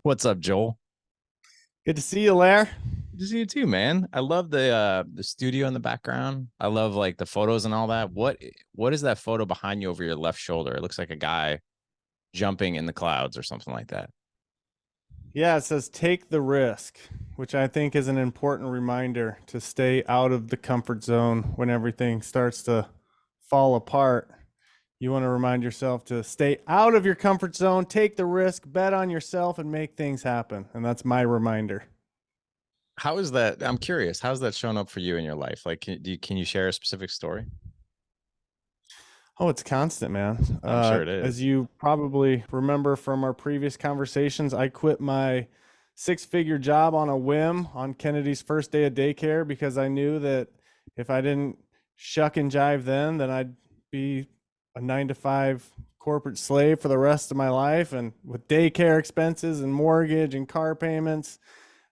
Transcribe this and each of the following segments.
What's up, Joel? Good to see you, Lair. Good to see you too, man. I love the studio in the background. I love like the photos and all that. What is that photo behind you over your left shoulder? It looks like a guy jumping in the clouds or something like that. Yeah, it says take the risk, which I think is an important reminder to stay out of the comfort zone when everything starts to fall apart. You want to remind yourself to stay out of your comfort zone, take the risk, bet on yourself, and make things happen. And that's my reminder. How is that? I'm curious. How's that shown up for you in your life? Like, can you share a specific story? Oh, it's constant, man. I'm sure it As is. you probably remember from our previous conversations, I quit my six-figure job on a whim on Kennedy's first day of daycare because I knew that if I didn't shuck and jive then I'd be a 9 to 5 corporate slave for the rest of my life. And with daycare expenses and mortgage and car payments,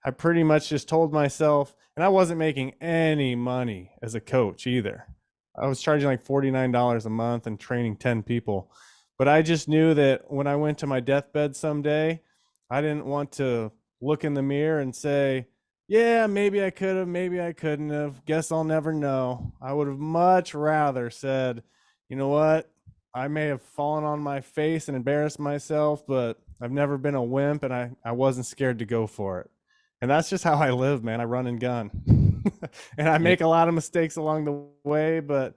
I pretty much just told myself, and I wasn't making any money as a coach either. I was charging like $49 a month and training 10 people. But I just knew that when I went to my deathbed someday, I didn't want to look in the mirror and say, yeah, maybe I could have, maybe I couldn't have. Guess I'll never know. I would have much rather said, you know what? I may have fallen on my face and embarrassed myself, but I've never been a wimp and I wasn't scared to go for it. And that's just how I live, man. I run and gun. And I You, make a lot of mistakes along the way, but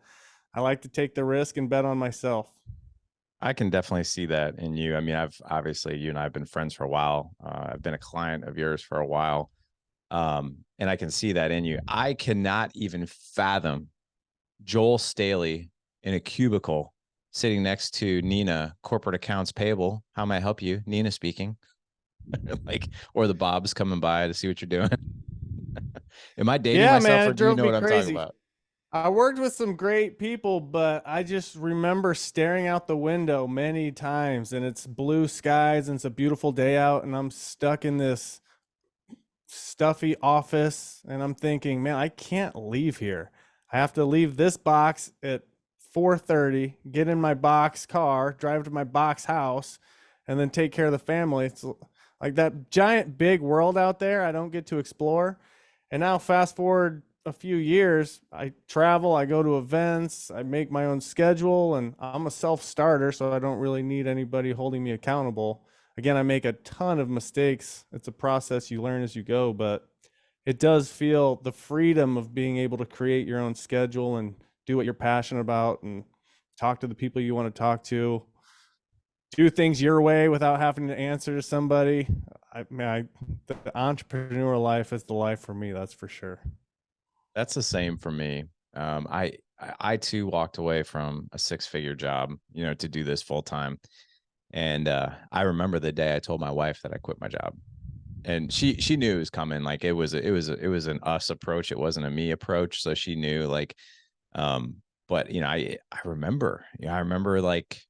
I like to take the risk and bet on myself. I can definitely see that in you. I mean, I've obviously you and I have been friends for a while. I've been a client of yours for a while, and I can see that in you. I cannot even fathom Joel Staley in a cubicle sitting next to Nina, corporate accounts payable. How may I help you? Nina speaking. Like, or the Bob's coming by to see what you're doing. Am I dating Yeah, myself man, or it do you drove know me what I'm talking crazy. about? I worked with some great people, but I just remember staring out the window many times and it's blue skies and it's a beautiful day out and I'm stuck in this stuffy office and I'm thinking, man, I can't leave here. I have to leave this box at 4:30, get in my box car, drive to my box house, and then take care of the family. It's like that giant big world out there I don't get to explore. And now fast forward a few years, I travel, I go to events, I make my own schedule, and I'm a self-starter, so I don't really need anybody holding me accountable. Again, I make a ton of mistakes. It's a process you learn as you go, but it does feel the freedom of being able to create your own schedule and do what you're passionate about and talk to the people you want to talk to, do things your way without having to answer to somebody. I mean, the entrepreneur life is the life for me, that's for sure. That's the same for me. I too walked away from a six-figure job, to do this full time. And I remember the day I told my wife that I quit my job. And she knew it was coming. Like it was an us approach. It wasn't a me approach. So she knew like but I remember, I remember like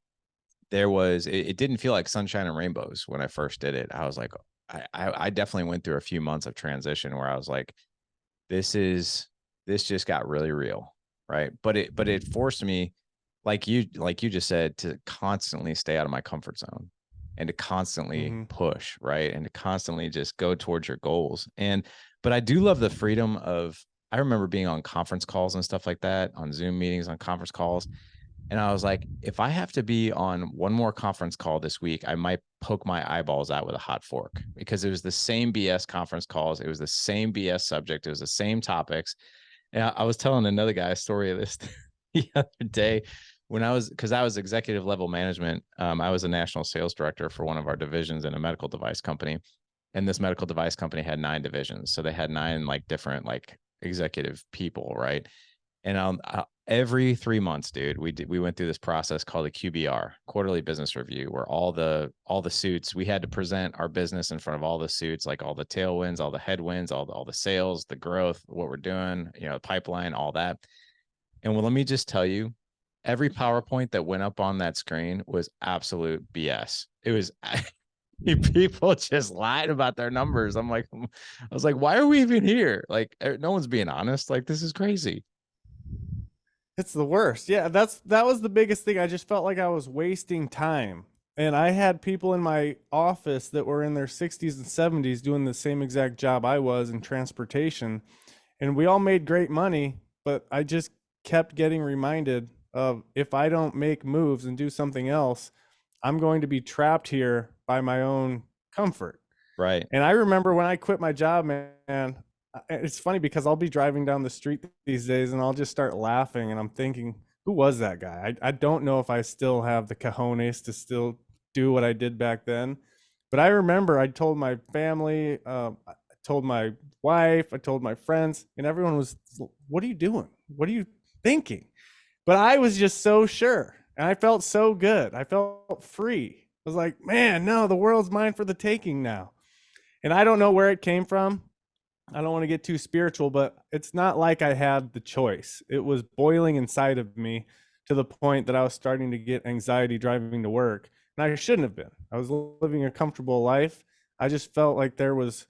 it didn't feel like sunshine and rainbows when I first did it. I was like, I definitely went through a few months of transition where I was like, this is this just got really real, right? But it forced me, like you just said, to constantly stay out of my comfort zone and to constantly Mm-hmm. push, right? And to constantly just go towards your goals. And but I do love the freedom of, I remember being on conference calls and stuff like that, on Zoom meetings, on conference calls, and I was like, if I have to be on one more conference call this week, I might poke my eyeballs out with a hot fork, because it was the same BS conference calls. It was the same BS subject. It was the same topics. And I was telling another guy a story of this the other day when because I was executive level management. I was a national sales director for one of our divisions in a medical device company. And this medical device company had 9 divisions. So they had 9 like different like executive people, right? And every 3 months, dude, we went through this process called a QBR, quarterly business review, where all the suits, we had to present our business in front of all the suits, like all the tailwinds, all the headwinds, all the sales, the growth, what we're doing, the pipeline, all that. And well, let me just tell you, every PowerPoint that went up on that screen was absolute BS. It was people just lied about their numbers. I was like, why are we even here? Like, no one's being honest. Like, this is crazy. It's the worst. Yeah, that was the biggest thing. I just felt like I was wasting time. And I had people in my office that were in their 60s and 70s doing the same exact job I was in transportation. And we all made great money, but I just kept getting reminded of, if I don't make moves and do something else, I'm going to be trapped here by my own comfort. Right. And I remember when I quit my job, man, it's funny because I'll be driving down the street these days and I'll just start laughing and I'm thinking, who was that guy? I don't know if I still have the cojones to still do what I did back then. But I remember I told my family, I told my wife, I told my friends, and everyone was, what are you doing? What are you thinking? But I was just so sure. And I felt so good. I felt free. I was like, man, no, the world's mine for the taking now. And I don't know where it came from. I don't want to get too spiritual, but it's not like I had the choice. It was boiling inside of me to the point that I was starting to get anxiety driving to work. And I shouldn't have been. I was living a comfortable life. I just felt like there was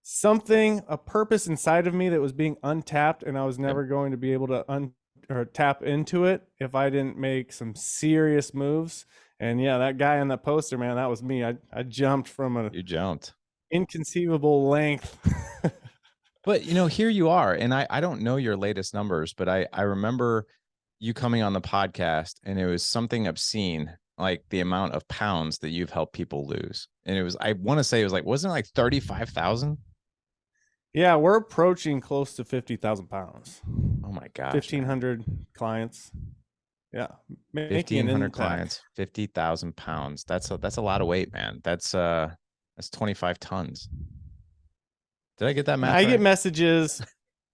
something, a purpose inside of me that was being untapped, and I was Yep. never going to be able to or tap into it if I didn't make some serious moves. And yeah, that guy on that poster, man, that was me. I jumped from an You jumped. inconceivable length. But here you are. And I don't know your latest numbers, but I remember you coming on the podcast and it was something obscene, like the amount of pounds that you've helped people lose. And it was, I want to say it was like, wasn't it like 35,000? Yeah, we're approaching close to 50,000 pounds, Oh my gosh, man. 1,500 clients. Yeah, making an 1,500 impact. clients, 50,000 pounds. That's a lot of weight, man. That's 25 tons. Did I get that And math I get right? messages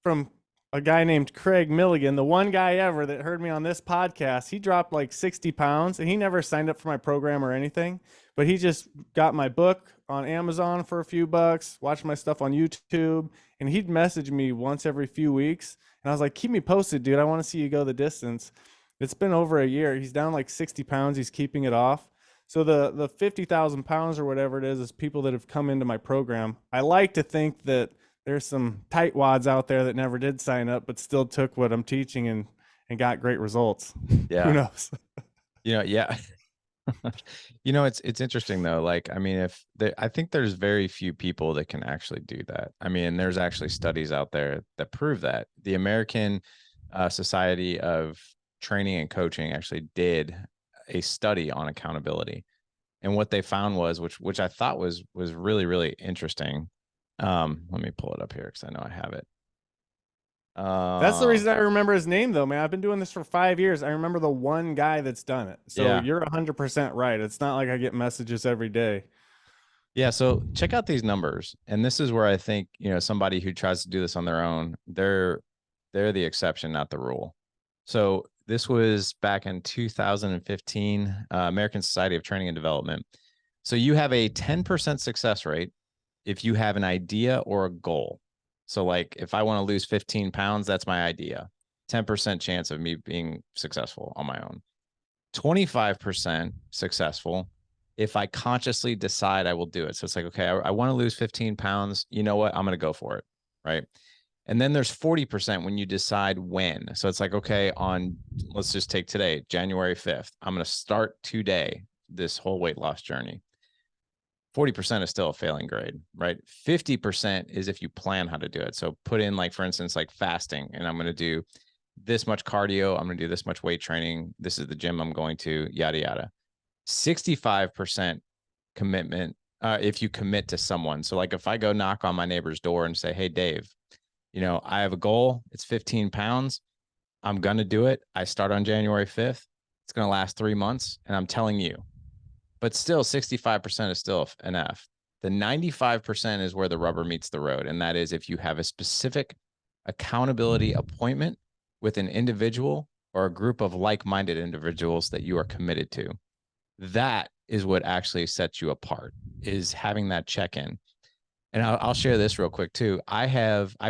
from a guy named Craig Milligan, the one guy ever that heard me on this podcast. He dropped like 60 pounds and he never signed up for my program or anything, but he just got my book on Amazon for a few bucks, watched my stuff on YouTube, and he'd message me once every few weeks. And I was like, keep me posted, dude. I want to see you go the distance. It's been over a year. He's down like 60 pounds. He's keeping it off. So the 50,000 pounds or whatever it is people that have come into my program. I like to think that there's some tightwads out there that never did sign up, but still took what I'm teaching and got great results. Who Yeah. knows? Yeah. It's interesting though. Like, I mean, I think there's very few people that can actually do that. I mean, there's actually studies out there that prove that. The American Society of Training and Coaching actually did a study on accountability, and what they found was, which I thought was really really interesting. Let me pull it up here because I know I have it. That's the Um, reason I remember his name, though, man. I've been doing this for 5 years. I remember the one guy that's done it. So yeah, you're 100% right. It's not like I get messages every day. yeah. So check out these numbers, and this is where I think somebody who tries to do this on their own, they're the exception, not the rule. So this was back in 2015, American Society of Training and Development. So you have a 10% success rate if you have an idea or a goal. So like if I want to lose 15 pounds, that's my idea. 10% chance of me being successful on my own. 25% successful if I consciously decide I will do it. So it's like, okay, I want to lose 15 pounds. You know what? I'm going to go for it. Right. And then there's 40% when you decide when. So it's like, okay, let's just take today, January 5th. I'm going to start today this whole weight loss journey. 40% is still a failing grade, right? 50% is if you plan how to do it. So put in, like, for instance, like fasting, and I'm going to do this much cardio. I'm going to do this much weight training. This is the gym I'm going to, yada, yada. 65% commitment if you commit to someone. So like if I go knock on my neighbor's door and say, hey, Dave, I have a goal. It's 15 pounds. I'm going to do it. I start on January 5th. It's going to last 3 months. And I'm telling you, but still 65% is still an F. The 95% is where the rubber meets the road. And that is if you have a specific accountability appointment with an individual or a group of like-minded individuals that you are committed to. That is what actually sets you apart, is having that check-in. And I'll share this real quick too. I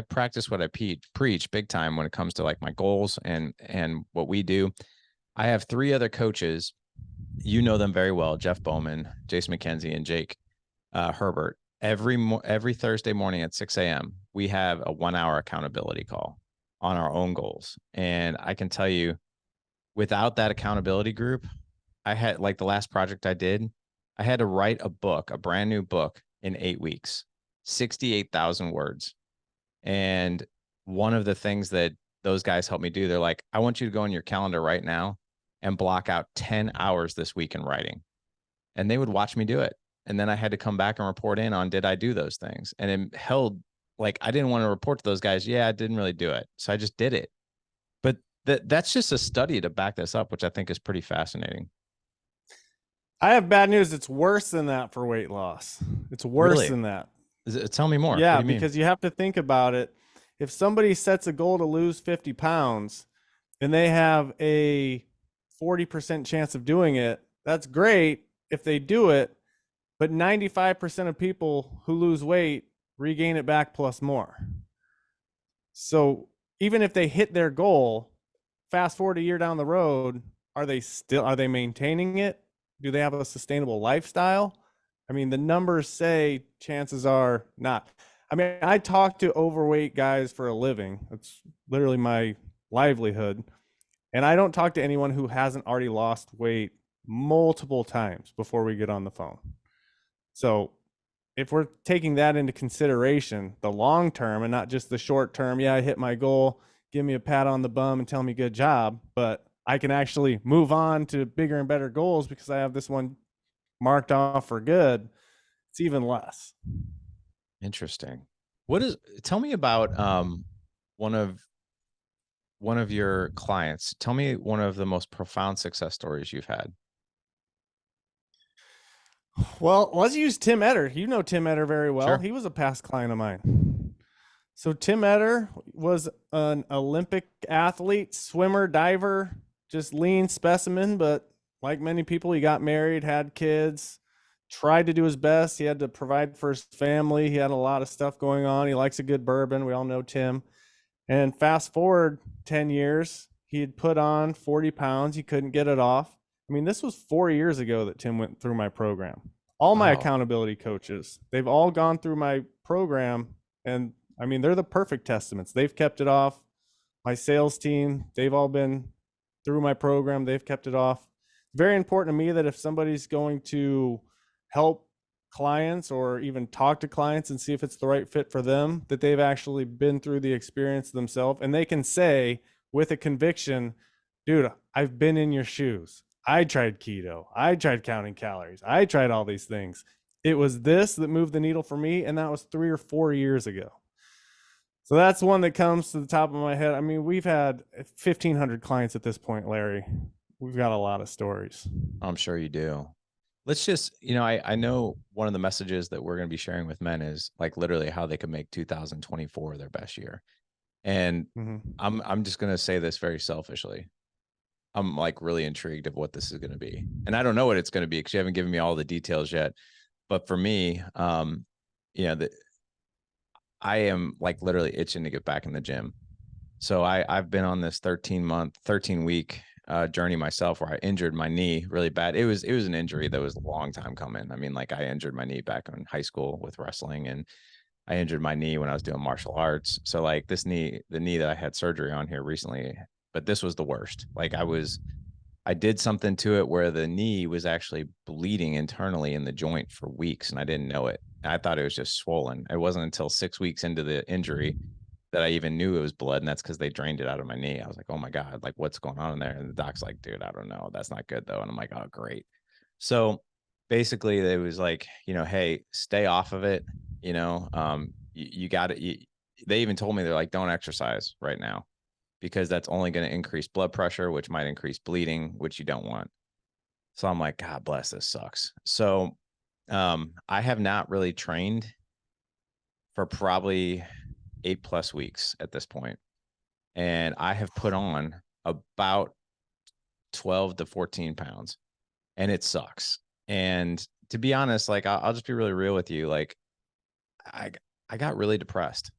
practice what I preach big time when it comes to like my goals and what we do. I have 3 other coaches. You know them very well: Jeff Bowman, Jason McKenzie, and Jake Herbert. Every Thursday morning at 6 a.m., we have a 1-hour accountability call on our own goals. And I can tell you, without that accountability group, I had like the last project I did, I had to write a book, a brand new book in 8 weeks, 68,000 words. And one of the things that those guys helped me do, they're like, I want you to go on your calendar right now and block out 10 hours this week in writing. And they would watch me do it. And then I had to come back and report in on, did I do those things? And it held, like, I didn't want to report to those guys. Yeah, I didn't really do it. So I just did it. But that's just a study to back this up, which I think is pretty fascinating. I have bad news. It's worse than that for weight loss. It's worse Really? than that. Tell me more. What do Yeah, you mean? because you have to think about it. If somebody sets a goal to lose 50 pounds and they have a 40% chance of doing it, that's great if they do it. But 95% of people who lose weight regain it back plus more. So even if they hit their goal, fast forward a year down the road, are they maintaining it? Do they have a sustainable lifestyle? I mean, the numbers say chances are not. I mean, I talk to overweight guys for a living. That's literally my livelihood. And I don't talk to anyone who hasn't already lost weight multiple times before we get on the phone. So if we're taking that into consideration, the long term and not just the short term, yeah, I hit my goal, give me a pat on the bum and tell me good job, but I can actually move on to bigger and better goals because I have this one marked off for good. It's even less. Interesting. Tell me about one of your clients. Tell me one of the most profound success stories you've had. Well, let's use Tim Etter. You know Tim Etter very well. Sure. He was a past client of mine. So Tim Etter was an Olympic athlete, swimmer, diver, just lean specimen, but like many people, he got married, had kids, tried to do his best. He had to provide for his family. He had a lot of stuff going on. He likes a good bourbon. We all know Tim. And fast forward 10 years, he had put on 40 pounds. He couldn't get it off. I mean, this was 4 years ago that Tim went through my program. All my Wow. accountability coaches, they've all gone through my program. And I mean, they're the perfect testaments. They've kept it off. My sales team, they've all been through my program. They've kept it off. Very important to me that if somebody's going to help clients or even talk to clients and see if it's the right fit for them, that they've actually been through the experience themselves and they can say with a conviction, dude, I've been in your shoes. I tried keto. I tried counting calories. I tried all these things. It was this that moved the needle for me, and that was 3 or 4 years ago. So that's one that comes to the top of my head. I mean, we've had 1,500 clients at this point, Larry. We've got a lot of stories. I'm sure you do. Let's just, I know one of the messages that we're going to be sharing with men is like literally how they can make 2024 their best year. And Mm-hmm. I'm just going to say this very selfishly. I'm like really intrigued of what this is going to be. And I don't know what it's going to be because you haven't given me all the details yet. But for me, the I am like literally itching to get back in the gym. So I've been on this 13 week journey myself where I injured my knee really bad. It was an injury that was a long time coming. I mean, like I injured my knee back in high school with wrestling, and I injured my knee when I was doing martial arts. So like the knee that I had surgery on here recently, but this was the worst. Like I did something to it where the knee was actually bleeding internally in the joint for weeks and I didn't know it. I thought it was just swollen. It wasn't until 6 weeks into the injury that I even knew it was blood. And that's because they drained it out of my knee. I was like, oh my God, like what's going on in there? And the doc's like, dude, I don't know. That's not good though. And I'm like, oh, great. So basically it was like, hey, stay off of it. You got it. They even told me, they're like, don't exercise right now because that's only going to increase blood pressure, which might increase bleeding, which you don't want. So I'm like, God bless, this sucks. So I have not really trained for probably 8+ weeks at this point. And I have put on about 12 to 14 pounds and it sucks. And to be honest, like I'll just be really real with you. Like I got really depressed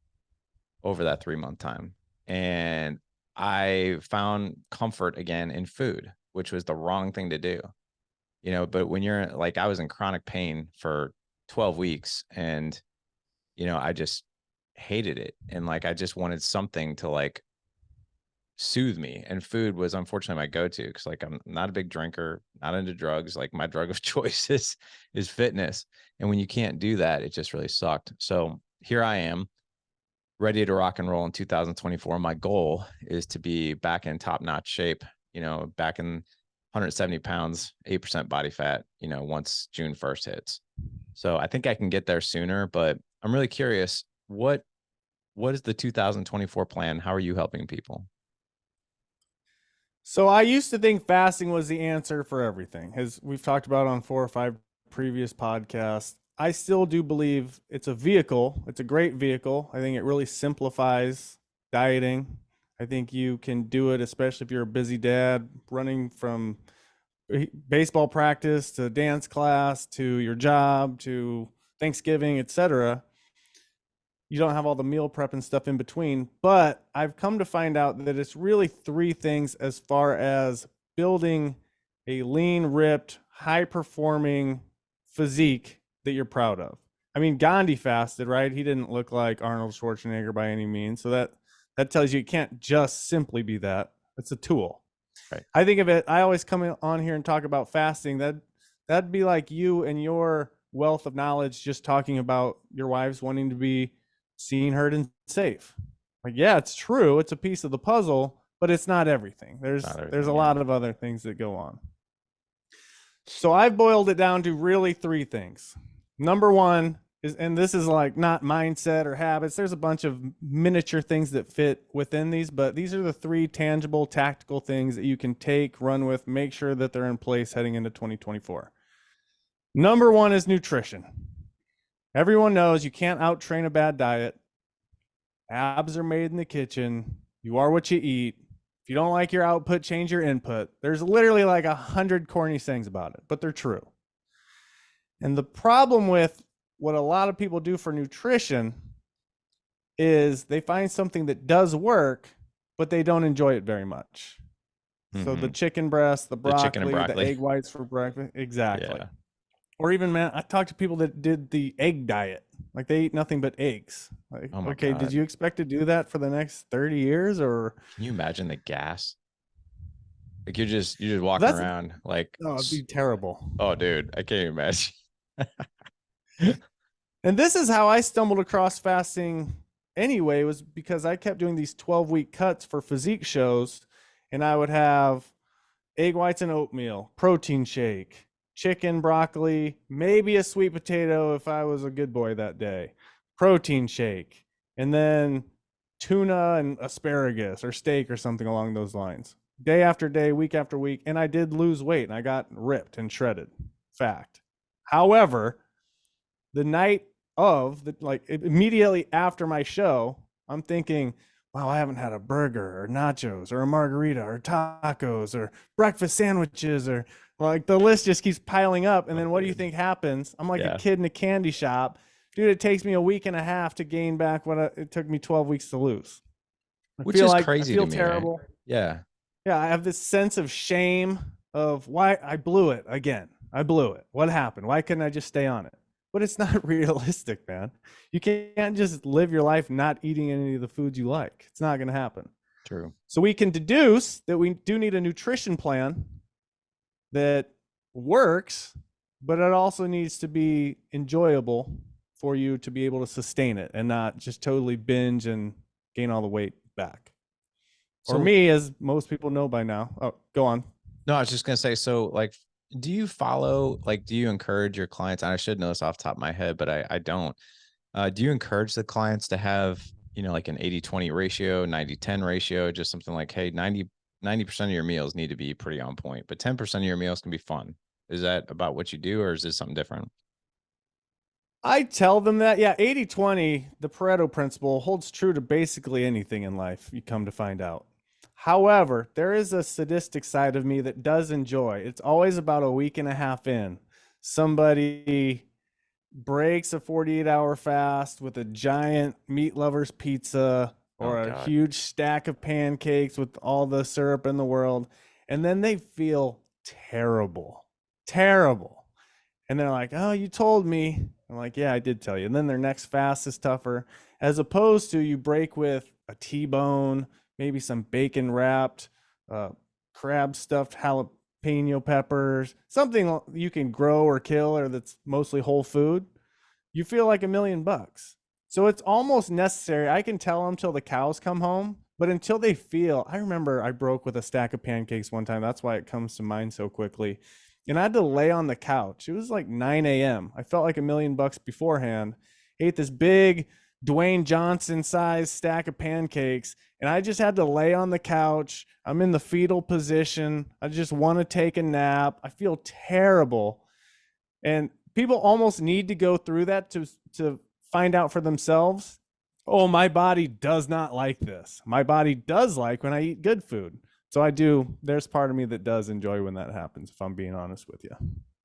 over that 3-month time. And I found comfort again in food, which was the wrong thing to do. But when you're like, I was in chronic pain for 12 weeks and, I just hated it. And like, I just wanted something to like soothe me. And food was unfortunately my go-to because like I'm not a big drinker, not into drugs. Like my drug of choice is fitness. And when you can't do that, it just really sucked. So here I am, ready to rock and roll in 2024. My goal is to be back in top-notch shape, back in 170 pounds, 8% body fat, once June 1st hits. So I think I can get there sooner, but I'm really curious, what is the 2024 plan? How are you helping people? So I used to think fasting was the answer for everything, as we've talked about on 4 or 5 previous podcasts. I still do believe it's a vehicle. It's a great vehicle. I think it really simplifies dieting. I think you can do it, especially if you're a busy dad running from baseball practice to dance class to your job to Thanksgiving, etc. You don't have all the meal prep and stuff in between. But I've come to find out that it's really 3 things as far as building a lean, ripped, high performing physique that you're proud of. I mean, Gandhi fasted, right? He didn't look like Arnold Schwarzenegger by any means. So that tells you it can't just simply be that. It's a tool. Right. I think of it, I always come on here and talk about fasting. That'd be like you and your wealth of knowledge just talking about your wives wanting to be seen, heard, and safe. Like, yeah, it's true. It's a piece of the puzzle, but it's not everything. There's a lot of other things that go on. So I've boiled it down to really 3 things. Number 1 is, and this is like not mindset or habits. There's a bunch of miniature things that fit within these, but these are the 3 tangible, tactical things that you can take, run with, make sure that they're in place heading into 2024. Number 1 is nutrition. Everyone knows you can't out-train a bad diet. Abs are made in the kitchen. You are what you eat. If you don't like your output, change your input. There's literally like 100 corny sayings about it, but they're true. And the problem with what a lot of people do for nutrition is they find something that does work, but they don't enjoy it very much. Mm-hmm. So the chicken breast, the broccoli, the egg whites for breakfast. Exactly. Yeah. Or even, man, I talked to people that did the egg diet. Like they eat nothing but eggs. Like, oh okay, God. Did you expect to do that for the next 30 years or? Can you imagine the gas? Like you're just walking around like. Oh, it'd be terrible. Oh, dude, I can't imagine. And this is how I stumbled across fasting anyway, was because I kept doing these 12-week cuts for physique shows, and I would have egg whites and oatmeal, protein shake, chicken, broccoli, maybe a sweet potato if I was a good boy that day, protein shake, and then tuna and asparagus or steak or something along those lines. Day after day, week after week, and I did lose weight, and I got ripped and shredded. Fact. However, the night of, immediately after my show, I'm thinking, wow, I haven't had a burger or nachos or a margarita or tacos or breakfast sandwiches, or like the list just keeps piling up. And then what do you think happens? I'm like a kid in a candy shop. Dude, it takes me a week and a half to gain back what it took me 12 weeks to lose. Which is crazy to me. I feel terrible. Right? Yeah. Yeah, I have this sense of shame of why I blew it again. I blew it. What happened? Why couldn't I just stay on it? But it's not realistic, man. You can't just live your life not eating any of the foods you like. It's not going to happen. True. So we can deduce that we do need a nutrition plan that works, but it also needs to be enjoyable for you to be able to sustain it and not just totally binge and gain all the weight back. So, or me, as most people know by now. Oh, go on. No, I was just going to say, so like, do you encourage your clients? And I should know this off the top of my head, but I don't. Do you encourage the clients to have, like an 80-20 ratio, 90-10 ratio, just something like, hey, 90% of your meals need to be pretty on point, but 10% of your meals can be fun. Is that about what you do, or is this something different? I tell them that, 80-20, the Pareto principle, holds true to basically anything in life, you come to find out. However, there is a sadistic side of me that does enjoy. It's always about a week and a half in. Somebody breaks a 48-hour fast with a giant meat lover's pizza or a huge stack of pancakes with all the syrup in the world, and then they feel terrible. And they're like, oh, you told me. I'm like, yeah, I did tell you. And then their next fast is tougher, as opposed to you break with a T-bone, maybe some bacon wrapped, uh, crab stuffed jalapeno peppers, something you can grow or kill or that's mostly whole food, you feel like $1,000,000. So it's almost necessary. I can tell them till the cows come home, but until they feel, I remember I broke with a stack of pancakes one time. That's why it comes to mind so quickly. And I had to lay on the couch. It was like 9 a.m. I felt like $1,000,000 beforehand. Ate this big Dwayne Johnson sized stack of pancakes, and I just had to lay on the couch. I'm in the fetal position. I just want to take a nap. I feel terrible. And people almost need to go through that to find out for themselves, oh, my body does not like this. My body does like when I eat good food. So I do. There's part of me that does enjoy when that happens, if I'm being honest with you.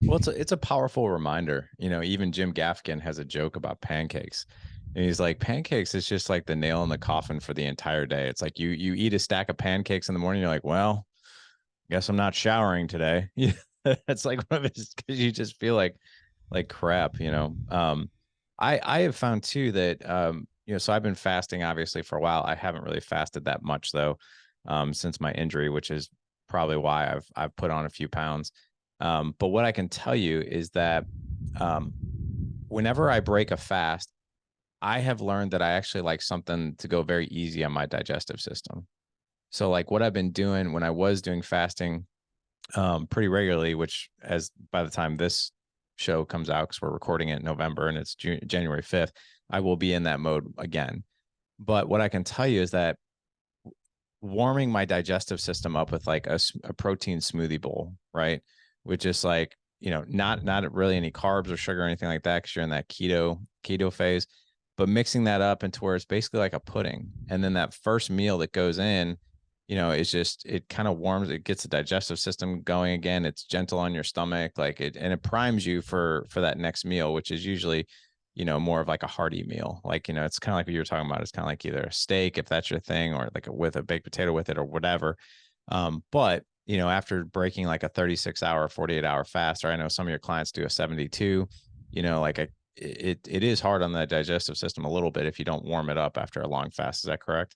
Well, it's a powerful reminder. You know, even Jim Gaffigan has a joke about pancakes. And he's like, pancakes is just like the nail in the coffin for the entire day. It's like you eat a stack of pancakes in the morning, you're like, well, guess I'm not showering today. Yeah. It's like one of his, because you just feel like crap, you know. I have found too that you know, so I've been fasting obviously for a while. I haven't really fasted that much though, since my injury, which is probably why I've put on a few pounds. But what I can tell you is that um, whenever I break a fast, I have learned that I actually like something to go very easy on my digestive system. So like what I've been doing when I was doing fasting pretty regularly, which as by the time this show comes out, because we're recording it in November and it's January 5th, I will be in that mode again. But what I can tell you is that warming my digestive system up with like a protein smoothie bowl, right? Which is like, you know, not really any carbs or sugar or anything like that, because you're in that keto phase, but mixing that up into where it's basically like a pudding. And then that first meal that goes in, you know, it's just, it kind of warms, it gets the digestive system going again. It's gentle on your stomach, like it, and it primes you for that next meal, which is usually, you know, more of like a hearty meal. Like, you know, it's kind of like what you were talking about. It's kind of like either a steak, if that's your thing, or like with a baked potato with it or whatever. But, you know, after breaking like a 36-hour, 48-hour fast, or I know some of your clients do a 72, you know, like it is hard on the digestive system a little bit if you don't warm it up after a long fast. Is that correct?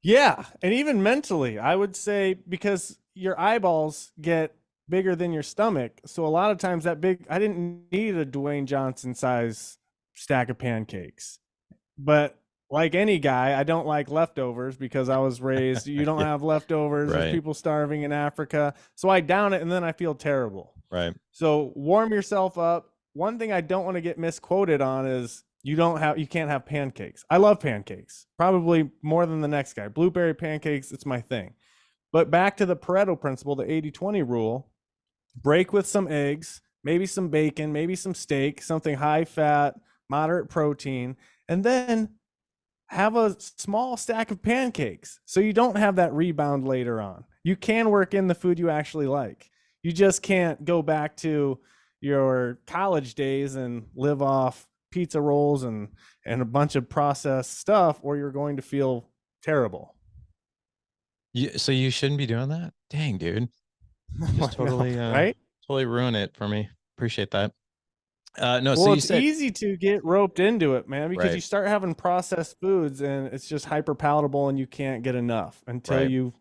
Yeah. And even mentally, I would say, because your eyeballs get bigger than your stomach. So a lot of times I didn't need a Dwayne Johnson size stack of pancakes. But like any guy, I don't like leftovers because I was raised, you don't Yeah. have leftovers. There's Right. people starving in Africa. So I down it and then I feel terrible. Right. So warm yourself up. One thing I don't want to get misquoted on is you can't have pancakes. I love pancakes, probably more than the next guy. Blueberry pancakes, it's my thing. But back to the Pareto principle, the 80-20 rule, break with some eggs, maybe some bacon, maybe some steak, something high fat, moderate protein, and then have a small stack of pancakes so you don't have that rebound later on. You can work in the food you actually like. You just can't go back to your college days and live off pizza rolls and a bunch of processed stuff, or you're going to feel terrible. So you shouldn't be doing that. Dang, dude. Just I know, right? totally ruin it for me. Appreciate that. No, so Well, you it's said, easy to get roped into it, man, because you right, start having processed foods and it's just hyper palatable and you can't get enough until right. you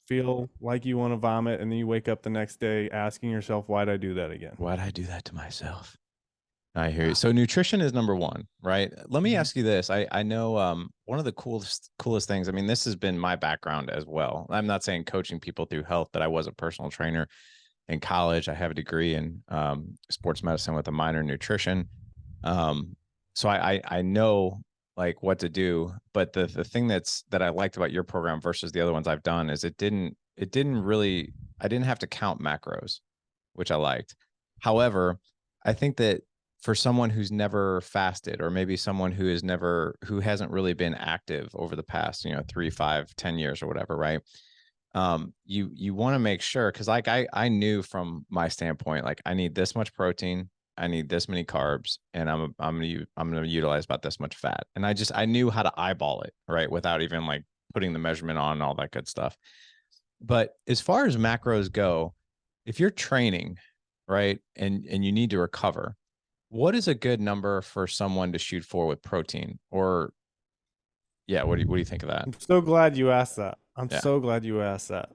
feel like you want to vomit, and then you wake up the next day asking yourself, why'd I do that again? Why'd I do that to myself? I hear you. So nutrition is number one, right? Let me Mhm. ask you this. I know one of the coolest things. I mean, this has been my background as well. I'm not saying coaching people through health, but I was a personal trainer in college. I have a degree in sports medicine with a minor in nutrition. Um, so I know like what to do. But the thing that I liked about your program versus the other ones I've done is it didn't really, I didn't have to count macros, which I liked. However, I think that for someone who's never fasted, or maybe someone who hasn't really been active over the past, you know, 3, 5, 10 years or whatever, right? You want to make sure, because like I knew from my standpoint, like I need this much protein, I need this many carbs, and I'm gonna utilize about this much fat, and I knew how to eyeball it, right, without even like putting the measurement on and all that good stuff. But as far as macros go, if you're training, right, and you need to recover, what is a good number for someone to shoot for with protein? Or Yeah. What do you think of that? I'm so glad you asked that. I'm Yeah. so glad you asked that.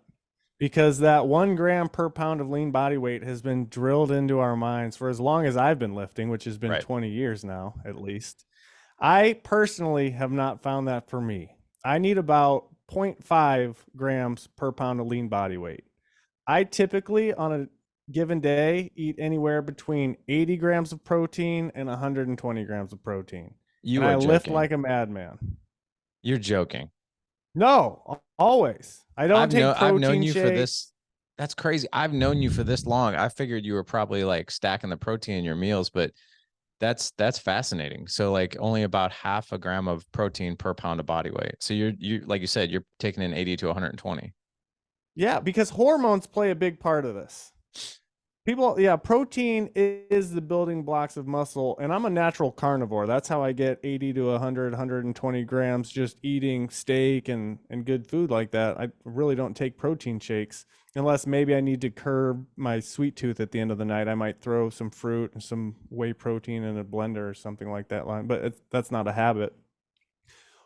Because that 1 gram per pound of lean body weight has been drilled into our minds for as long as I've been lifting, which has been Right. 20 years now, at least. I personally have not found that for me. I need about 0.5 grams per pound of lean body weight. I typically, on a given day, eat anywhere between 80 grams of protein and 120 grams of protein. And You I are lift joking. like a madman. You're joking. No, always. I don't take I've known protein you for shake. this. That's crazy. I've known you for this long. I figured you were probably like stacking the protein in your meals, but that's fascinating. So like only about half a gram of protein per pound of body weight. So you like you said, you're taking in 80 to 120. Yeah, because hormones play a big part of this. People, yeah, protein is the building blocks of muscle, and I'm a natural carnivore. That's how I get 80 to 100, 120 grams just eating steak and good food like that. I really don't take protein shakes unless maybe I need to curb my sweet tooth at the end of the night. I might throw some fruit and some whey protein in a blender or something like that line, but that's not a habit.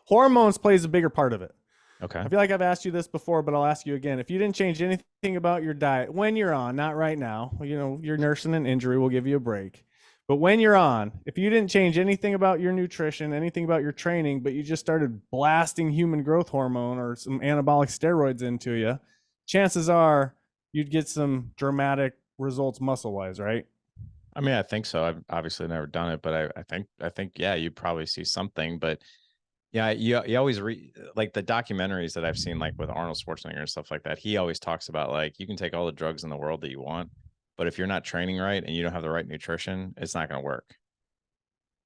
Hormones plays a bigger part of it. Okay. I feel like I've asked you this before, but I'll ask you again. If you didn't change anything about your diet when you're on, not right now, you're nursing an injury, we'll give you a break. But when you're on, if you didn't change anything about your nutrition, anything about your training, but you just started blasting human growth hormone or some anabolic steroids into you, chances are you'd get some dramatic results muscle wise, right? I mean, I think so. I've obviously never done it, but I think yeah, you probably see something. But yeah, you always read like the documentaries that I've seen, like with Arnold Schwarzenegger and stuff like that. He always talks about like you can take all the drugs in the world that you want, but if you're not training right and you don't have the right nutrition, it's not going to work.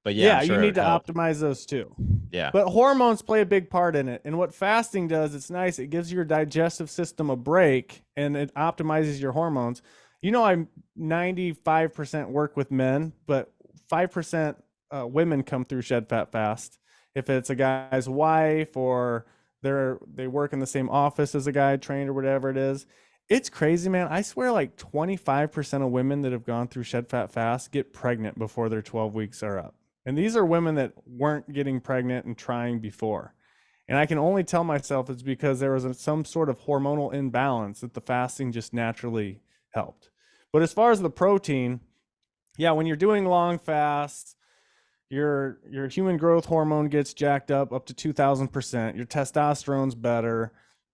But yeah, I'm Yeah, you sure it need would to help. optimize those too. Yeah. But hormones play a big part in it. And what fasting does, it's nice. It gives your digestive system a break and it optimizes your hormones. I'm 95% work with men, but 5% women come through Shed Fat Fast. If it's a guy's wife or they work in the same office as a guy trained or whatever it is. It's crazy, man. I swear like 25% of women that have gone through Shed Fat Fast get pregnant before their 12 weeks are up. And these are women that weren't getting pregnant and trying before. And I can only tell myself it's because there was some sort of hormonal imbalance that the fasting just naturally helped. But as far as the protein, yeah, when you're doing long fasts, your human growth hormone gets jacked up to 2000%. Your testosterone's better.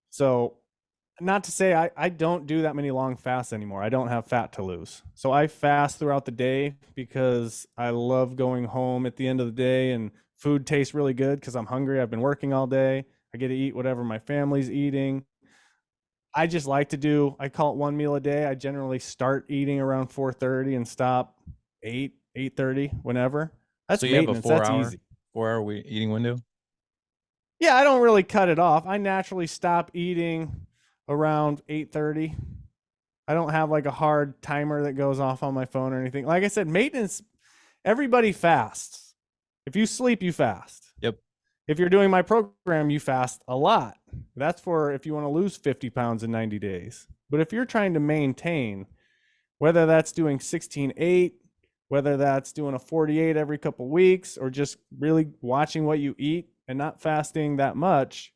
So not to say I don't do that many long fasts anymore. I don't have fat to lose. So I fast throughout the day because I love going home at the end of the day and food tastes really good because I'm hungry. I've been working all day. I get to eat whatever my family's eating. I just like to I call it one meal a day. I generally start eating around 4:30 and stop 8:30, whenever. That's So you have a maintenance. That's easy. 4 hour eating window. Yeah, I don't really cut it off. I naturally stop eating around 8:30. I don't have like a hard timer that goes off on my phone or anything. Like I said, maintenance, everybody fasts. If you sleep, you fast. Yep. If you're doing my program, you fast a lot. That's for if you want to lose 50 pounds in 90 days. But if you're trying to maintain, whether that's doing 16-8, whether that's doing a 48 every couple weeks, or just really watching what you eat and not fasting that much,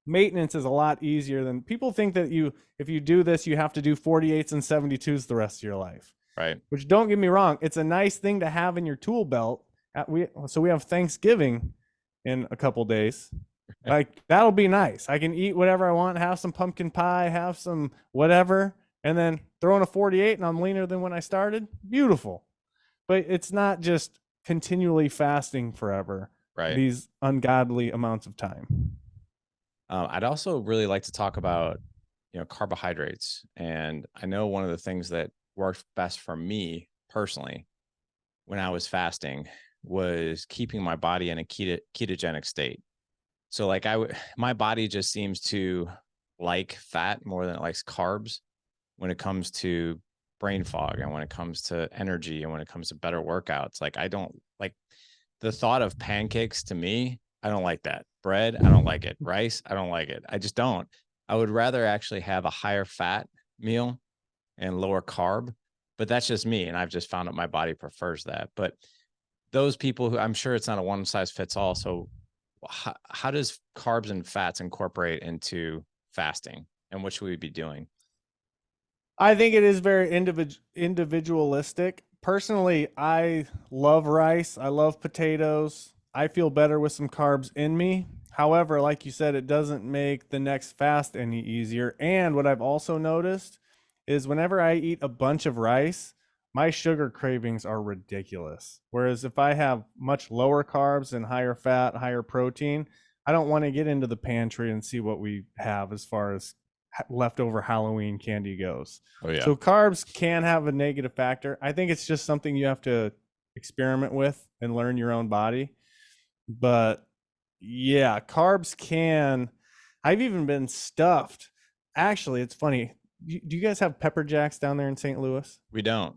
maintenance is a lot easier than people think that if you do this, you have to do 48s and 72s the rest of your life. Right. Which, don't get me wrong, it's a nice thing to have in your tool belt. So we have Thanksgiving in a couple days. Like, that'll be nice. I can eat whatever I want, have some pumpkin pie, have some whatever, and then throw in a 48 and I'm leaner than when I started. Beautiful. But it's not just continually fasting forever, Right. these ungodly amounts of time. I'd also really like to talk about, carbohydrates. And I know one of the things that worked best for me personally when I was fasting was keeping my body in a ketogenic state. So like my body just seems to like fat more than it likes carbs when it comes to brain fog and when it comes to energy and when it comes to better workouts. Like I don't like the thought of pancakes. To me, I don't like that. Bread, I don't like it. Rice, I don't like it. I just don't. I would rather actually have a higher fat meal and lower carb, but that's just me. And I've just found that my body prefers that. But those people who, I'm sure it's not a one size fits all. So how does carbs and fats incorporate into fasting, and what should we be doing? I think it is very individualistic. Personally, I love rice. I love potatoes. I feel better with some carbs in me. However, like you said, it doesn't make the next fast any easier. And what I've also noticed is whenever I eat a bunch of rice, my sugar cravings are ridiculous. Whereas if I have much lower carbs and higher fat, higher protein, I don't want to get into the pantry and see what we have as far as leftover Halloween candy goes. Oh yeah. So carbs can have a negative factor. I think it's just something you have to experiment with and learn your own body. But yeah, carbs can. I've even been stuffed. Actually, it's funny. Do you guys have pepper jacks down there in St. Louis? We don't.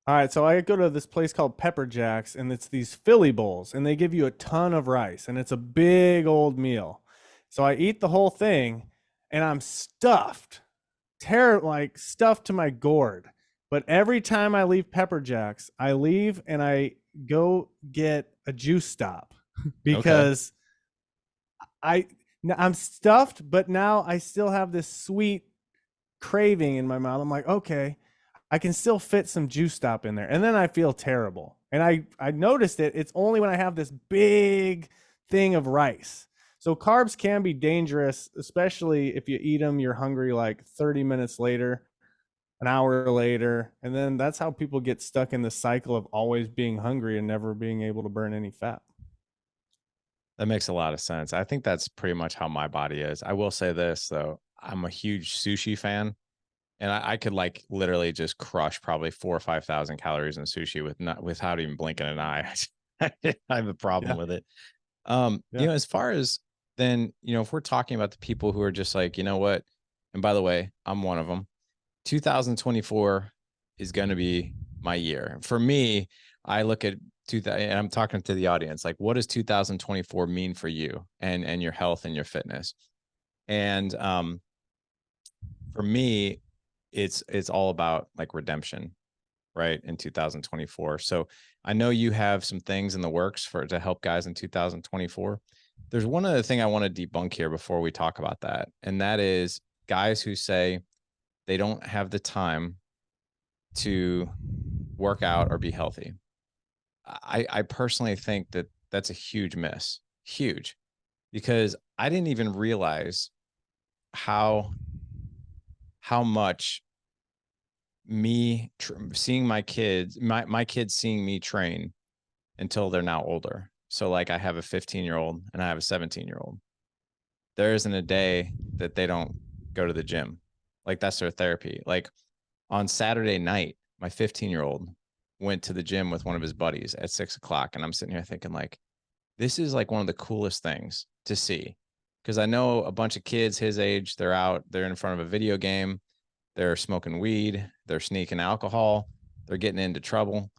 All right, so I go to this place called Pepper Jacks, and it's these Philly bowls, and they give you a ton of rice, and it's a big old meal. So I eat the whole thing, and I'm stuffed, like stuffed to my gourd. But every time I leave Pepper Jacks, I leave and I go get a juice stop Okay. because I I'm stuffed, but now I still have this sweet craving in my mouth. I'm like, okay, I can still fit some juice stop in there. And then I feel terrible. And I noticed it. It's only when I have this big thing of rice. So carbs can be dangerous, especially if you eat them, you're hungry like 30 minutes later, an hour later. And then that's how people get stuck in the cycle of always being hungry and never being able to burn any fat. That makes a lot of sense. I think that's pretty much how my body is. I will say this though, I'm a huge sushi fan, and I could like literally just crush probably 4 or 5 thousand calories in sushi with not without even blinking an eye. I have a problem Yeah. with it. Yeah. As far as then, if we're talking about the people who are just like, you know what, and by the way, I'm one of them. 2024 is going to be my year. For me, I look at 2000, and I'm talking to the audience, like, what does 2024 mean for you and your health and your fitness? And for me, it's all about like redemption, right? In 2024. So I know you have some things in the works for to help guys in 2024. There's one other thing I want to debunk here before we talk about that, and that is guys who say they don't have the time to work out or be healthy. I personally think that that's a huge miss, huge, because I didn't even realize how much seeing my kids seeing me train until they're now older. So like I have a 15-year-old and I have a 17-year-old. There isn't a day that they don't go to the gym. Like that's their therapy. Like on Saturday night, my 15-year-old went to the gym with one of his buddies at 6 o'clock. And I'm sitting here thinking, like, this is like one of the coolest things to see. Cause I know a bunch of kids his age, they're in front of a video game, they're smoking weed, they're sneaking alcohol, they're getting into trouble.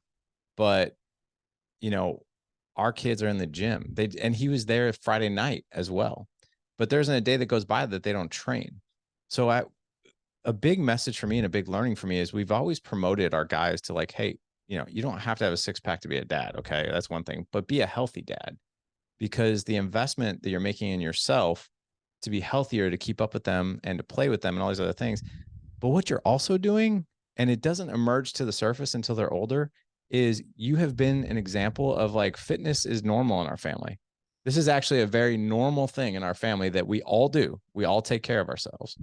But, you know, our kids are in the gym. And he was there Friday night as well. But there isn't a day that goes by that they don't train. So a big message for me and a big learning for me is we've always promoted our guys to like, hey, you don't have to have a six pack to be a dad. Okay. That's one thing, but be a healthy dad, because the investment that you're making in yourself to be healthier, to keep up with them and to play with them and all these other things. But what you're also doing, and it doesn't emerge to the surface until they're older, is you have been an example of like fitness is normal in our family. This is actually a very normal thing in our family that we all do. We all take care of ourselves.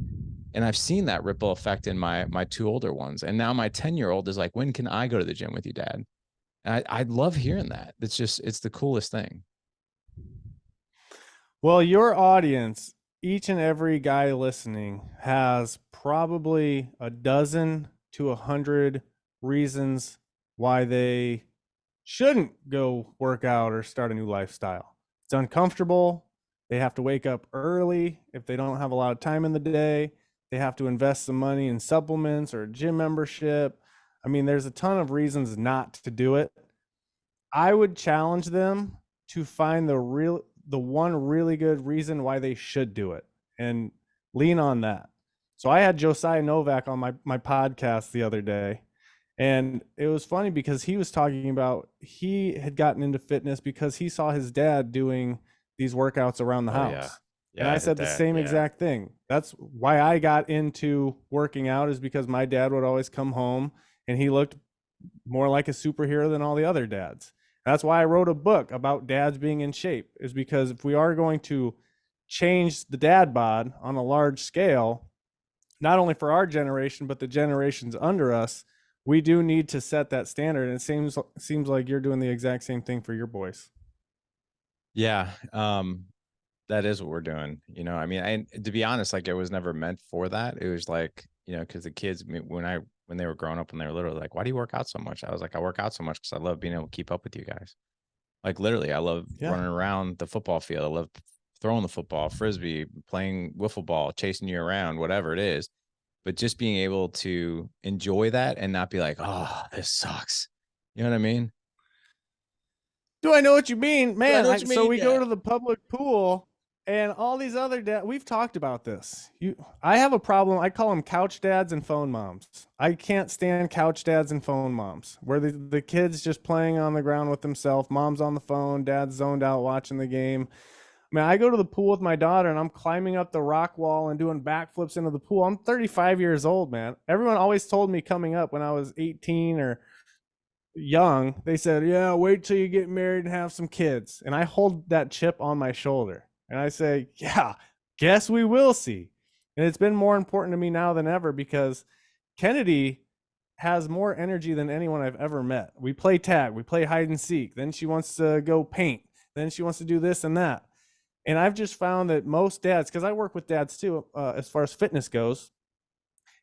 And I've seen that ripple effect in my two older ones. And now my 10-year-old is like, when can I go to the gym with you, dad? And I love hearing that. It's the coolest thing. Well, your audience, each and every guy listening, has probably a dozen to 100 reasons why they shouldn't go work out or start a new lifestyle. It's uncomfortable. They have to wake up early if they don't have a lot of time in the day. They have to invest some money in supplements or a gym membership. I mean, there's a ton of reasons not to do it. I would challenge them to find the one really good reason why they should do it and lean on that. So I had Josiah Novak on my podcast the other day, And it was funny because he was talking about he had gotten into fitness because he saw his dad doing these workouts around the Oh yeah. house. And I Yeah, his said the dad. same Yeah. exact thing. That's why I got into working out, is because my dad would always come home and he looked more like a superhero than all the other dads. That's why I wrote a book about dads being in shape, is because if we are going to change the dad bod on a large scale, not only for our generation but the generations under us, we do need to set that standard. And it seems like you're doing the exact same thing for your boys. Yeah. That is what we're doing. I mean, to be honest, like it was never meant for that. It was like, because the kids, when they were growing up, when they were little, like, why do you work out so much? I was like, I work out so much because I love being able to keep up with you guys. Like literally, I love Yeah. running around the football field. I love throwing the football, frisbee, playing wiffle ball, chasing you around, whatever it is. But just being able to enjoy that and not be like, oh, this sucks. You know what I mean? Do I know what you mean, Do I man? know what you So mean? we go Yeah. to the public pool, and all these other dads. We've talked about this. I have a problem. I call them couch dads and phone moms. I can't stand couch dads and phone moms, where the kids just playing on the ground with themselves, mom's on the phone, dad's zoned out watching the game. I mean, I go to the pool with my daughter and I'm climbing up the rock wall and doing backflips into the pool. I'm 35 years old, man. Everyone always told me coming up when I was 18 or young, they said, yeah, wait till you get married and have some kids. And I hold that chip on my shoulder and I say, yeah, guess we will see. And it's been more important to me now than ever because Kennedy has more energy than anyone I've ever met. We play tag, we play hide and seek. Then she wants to go paint. Then she wants to do this and that. And I've just found that most dads, because I work with dads too, as far as fitness goes,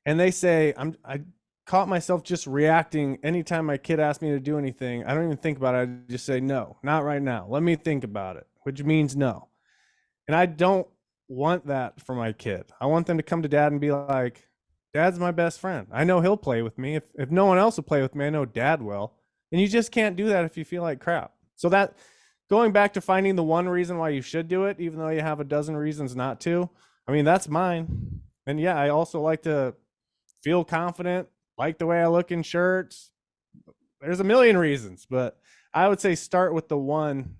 and they say I caught myself just reacting anytime my kid asks me to do anything. I don't even think about it. I just say no, not right now. Let me think about it, which means no. And I don't want that for my kid. I want them to come to dad and be like, "Dad's my best friend. I know he'll play with me. If no one else will play with me, I know dad will." And you just can't do that if you feel like crap. So that, going back to finding the one reason why you should do it, even though you have a dozen reasons not to. I mean, that's mine. And yeah, I also like to feel confident, like the way I look in shirts. There's a million reasons, but I would say start with the one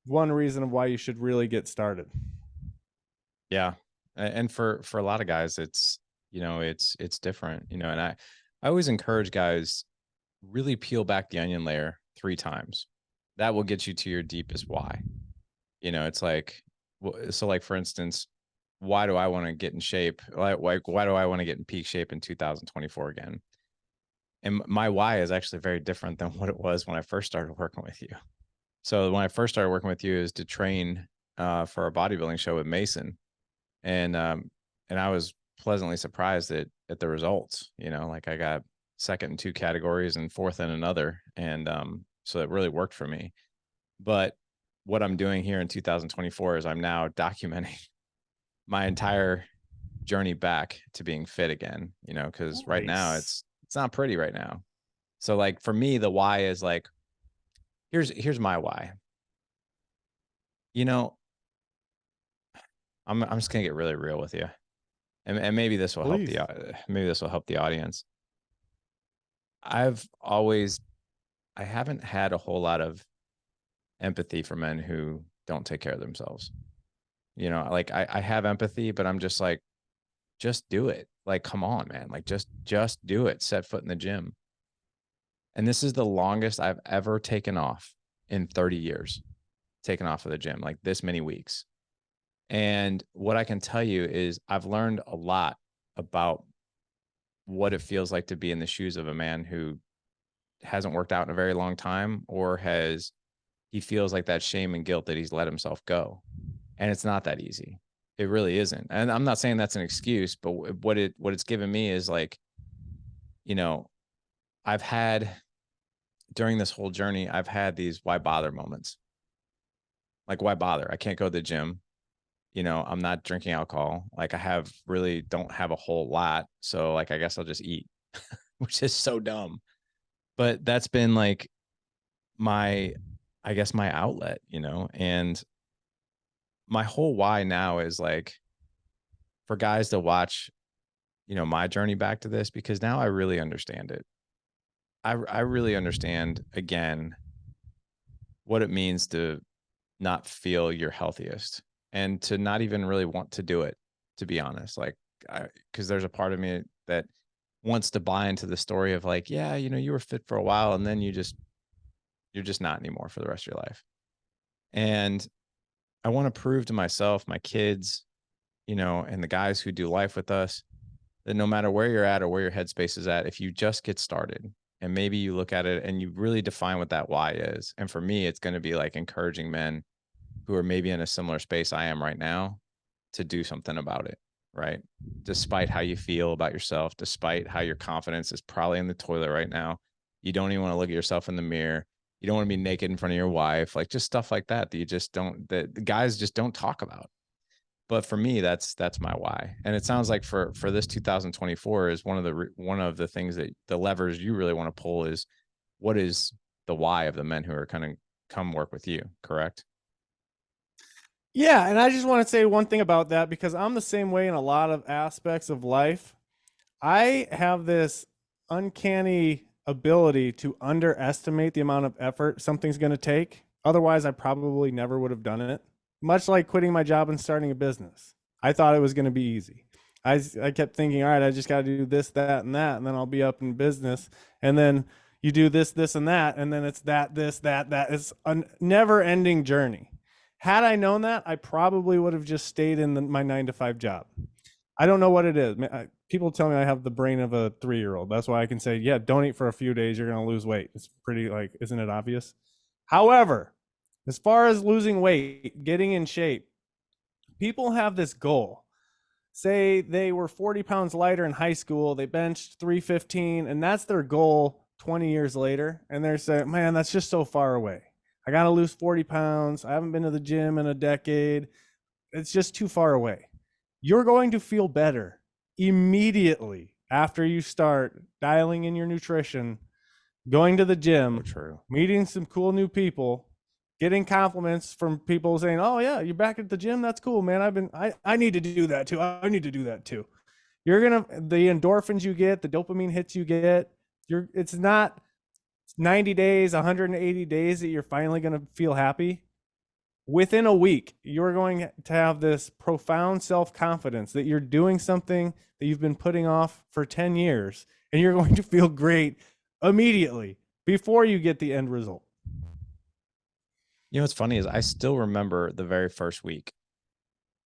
reason of why you should really get started. Yeah. And for a lot of guys, it's different, and I always encourage guys, really peel back the onion layer 3 times. That will get you to your deepest why. It's like, so like for instance, why do I want to get in shape? Why do I want to get in peak shape in 2024 again? And my why is actually very different than what it was when I first started working with you. So when I first started working with you is to train for a bodybuilding show with Mason, and I was pleasantly surprised at the results. Like I got second in 2 categories and fourth in another, and so it really worked for me. But what I'm doing here in 2024 is I'm now documenting my entire journey back to being fit again. Because right now Nice. it's not pretty right now. So like for me, the why is like, here's my why. You know, I'm just gonna get really real with you, and maybe this will help Please. maybe this will help the audience. I've always I haven't had a whole lot of empathy for men who don't take care of themselves. Like I have empathy, but I'm just like, just do it. Like, come on, man. Like just do it. Set foot in the gym. And this is the longest I've ever taken off in 30 years, taken off of the gym, like this many weeks. And what I can tell you is I've learned a lot about what it feels like to be in the shoes of a man who hasn't worked out in a very long time, or he feels like that shame and guilt that he's let himself go. And it's not that easy. It really isn't. And I'm not saying that's an excuse, but what it's given me is like, you know, I've had during this whole journey, I've had these why bother moments. Like, why bother? I can't go to the gym. I'm not drinking alcohol. Like, really don't have a whole lot. So, like, I guess I'll just eat, which is so dumb. But that's been like my, I guess, my outlet, and my whole why now is like for guys to watch, my journey back to this, because now I really understand it. I really understand again what it means to not feel your healthiest and to not even really want to do it, to be honest. Like, because there's a part of me that wants to buy into the story of like, yeah, you were fit for a while and then you're just not anymore for the rest of your life. And I want to prove to myself, my kids, and the guys who do life with us that no matter where you're at or where your headspace is at, if you just get started and maybe you look at it and you really define what that why is. And for me, it's going to be like encouraging men who are maybe in a similar space I am right now to do something about it, right? Despite how you feel about yourself, despite how your confidence is probably in the toilet right now, you don't even want to look at yourself in the mirror. You don't want to be naked in front of your wife, like just stuff like that you just don't, that the guys just don't talk about. But for me, that's my why. And it sounds like for this 2024 is one of the things that the levers you really want to pull is what is the why of the men who are kind of come work with you, correct? Yeah, and I just want to say one thing about that because I'm the same way in a lot of aspects of life. I have this uncanny ability to underestimate the amount of effort something's going to take. Otherwise, I probably never would have done it. Much like quitting my job and starting a business. I thought it was going to be easy. I kept thinking, all right, I just got to do this, that, and that, and then I'll be up in business. And then you do this, this, and that, and then it's that, this, that, that. It's a never ending journey. Had I known that, I probably would have just stayed in my 9 to 5 job. I don't know what it is. People tell me I have the brain of a 3-year-old. That's why I can say, yeah, don't eat for a few days. You're going to lose weight. It's pretty like, isn't it obvious? However, as far as losing weight, getting in shape, people have this goal. Say they were 40 pounds lighter in high school, they benched 315, and that's their goal 20 years later. And they're saying, man, that's just so far away. I got to lose 40 pounds. I haven't been to the gym in a decade. It's just too far away. You're going to feel better immediately after you start dialing in your nutrition, going to the So gym, true. meeting some cool new people, getting compliments from people saying, "Oh yeah, you're back at the gym. That's cool, man. I need to do that too. I need to do that too." You're going to the endorphins you get, the dopamine hits you get, it's not 90 days, 180 days that you're finally going to feel happy. Within a week, you're going to have this profound self-confidence that you're doing something that you've been putting off for 10 years, and you're going to feel great immediately before you get the end result. What's funny is I still remember the very first week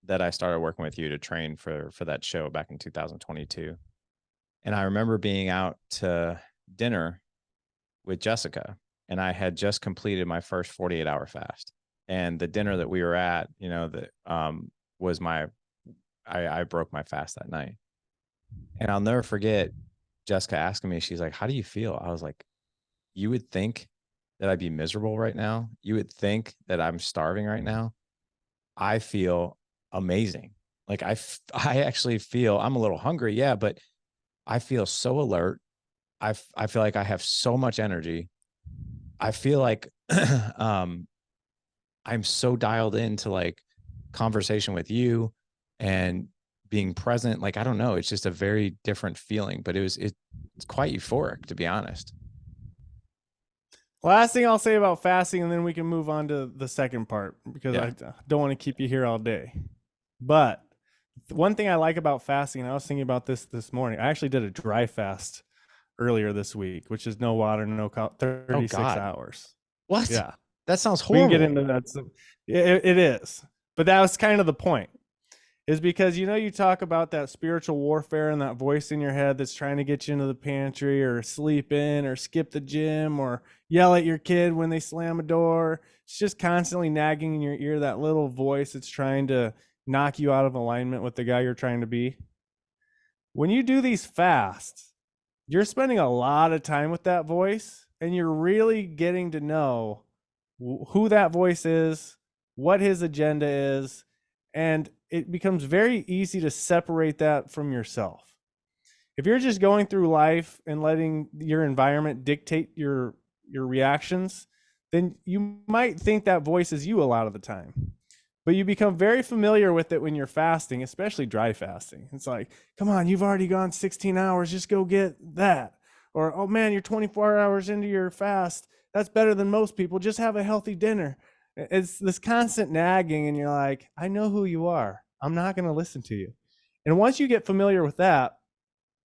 that I started working with you to train for that show back in 2022. And I remember being out to dinner with Jessica, and I had just completed my first 48-hour fast. And the dinner that we were at, that was I broke my fast that night. And I'll never forget Jessica asking me, she's like, "How do you feel?" I was like, "You would think that I'd be miserable right now. You would think that I'm starving right now. I feel amazing. Like I actually feel I'm a little hungry, yeah, but I feel so alert. I feel like I have so much energy. I feel like um I'm so dialed into like conversation with you and being present. Like I don't know, it's just a very different feeling, but it's quite euphoric to be honest." Last thing I'll say about fasting, and then we can move on to the second part because Yeah. I don't want to keep you here all day. But one thing I like about fasting, and I was thinking about this morning. I actually did a dry fast earlier this week, which is no water, no 36 God. hours. What? Yeah, That sounds we can get horrible. into that. It is, but that was kind of the point. Is because you talk about that spiritual warfare and that voice in your head that's trying to get you into the pantry or sleep in or skip the gym or yell at your kid when they slam a door. It's just constantly nagging in your ear, that little voice that's trying to knock you out of alignment with the guy you're trying to be. When you do these fasts, you're spending a lot of time with that voice and you're really getting to know who that voice is, what his agenda is, and it becomes very easy to separate that from yourself. If you're just going through life and letting your environment dictate your reactions, then you might think that voice is you a lot of the time. But you become very familiar with it when you're fasting, especially dry fasting. It's like, come on, you've already gone 16 hours, just go get that. Or, oh man, you're 24 hours into your fast. That's better than most people. Just have a healthy dinner. It's this constant nagging, and you're like, I know who you are. I'm not going to listen to you. And once you get familiar with that,